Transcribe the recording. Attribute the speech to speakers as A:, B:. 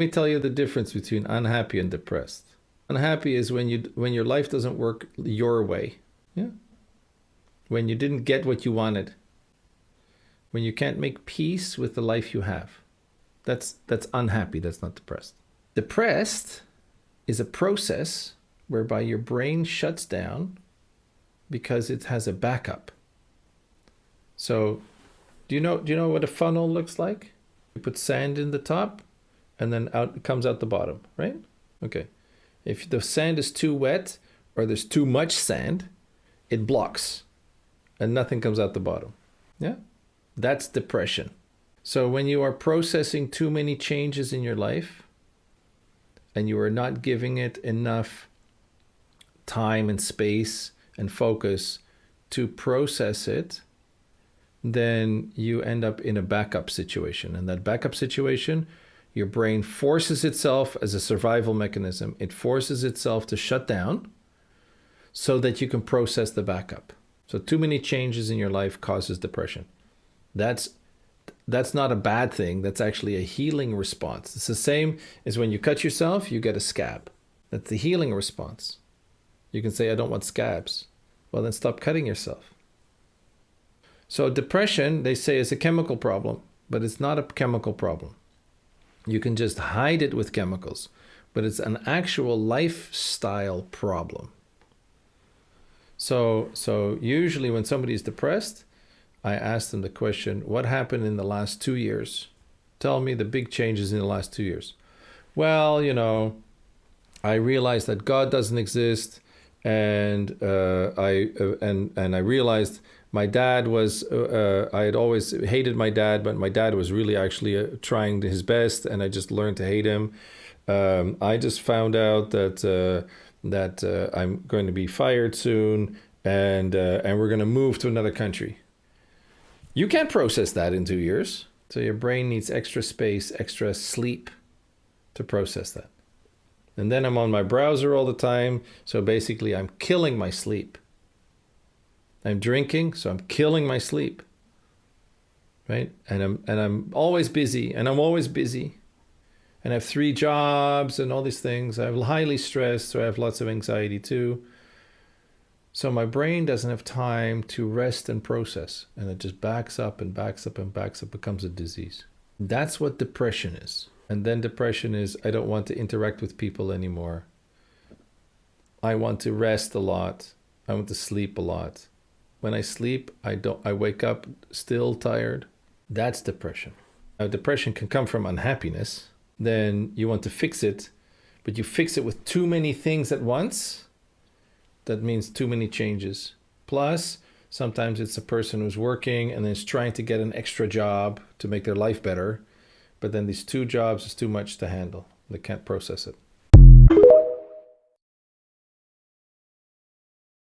A: Let me tell you the difference between unhappy and depressed. Unhappy is when your life doesn't work your way. Yeah. When you didn't get what you wanted. When you can't make peace with the life you have. That's unhappy, that's not depressed. Depressed is a process whereby your brain shuts down because it has a backup. So, do you know what a funnel looks like? You put sand in the top and then it comes out the bottom, right? Okay. If the sand is too wet or there's too much sand, it blocks and nothing comes out the bottom. Yeah? That's depression. So when you are processing too many changes in your life and you are not giving it enough time and space and focus to process it, then you end up in a backup situation. And that backup situation, your brain forces itself as a survival mechanism. It forces itself to shut down so that you can process the backup. So too many changes in your life causes depression. That's not a bad thing. That's actually a healing response. It's the same as when you cut yourself, you get a scab. That's the healing response. You can say, I don't want scabs. Well, then stop cutting yourself. So depression, they say, is a chemical problem, but it's not a chemical problem. You can just hide it with chemicals, but it's an actual lifestyle problem. So usually when somebody is depressed, I ask them the question, what happened in the last 2 years? Tell me the big changes in the last 2 years. Well, I realized that God doesn't exist, and I realized my dad was, I had always hated my dad, but my dad was really actually trying his best, and I just learned to hate him. I just found out that I'm going to be fired soon, and we're going to move to another country. You can't process that in 2 years. So your brain needs extra space, extra sleep to process that. And then I'm on my browser all the time. So basically I'm killing my sleep. I'm drinking, so I'm killing my sleep. Right? And I'm always busy, and I'm always busy. And I have 3 jobs and all these things. I'm highly stressed, so I have lots of anxiety too. So my brain doesn't have time to rest and process, and it just backs up and backs up and backs up, becomes a disease. That's what depression is. And then depression is, I don't want to interact with people anymore. I want to rest a lot. I want to sleep a lot. When I sleep, I wake up still tired. That's depression. Now, depression can come from unhappiness. Then you want to fix it, but you fix it with too many things at once. That means too many changes. Plus, sometimes it's a person who's working and is trying to get an extra job to make their life better. But then these 2 jobs is too much to handle. They can't process it.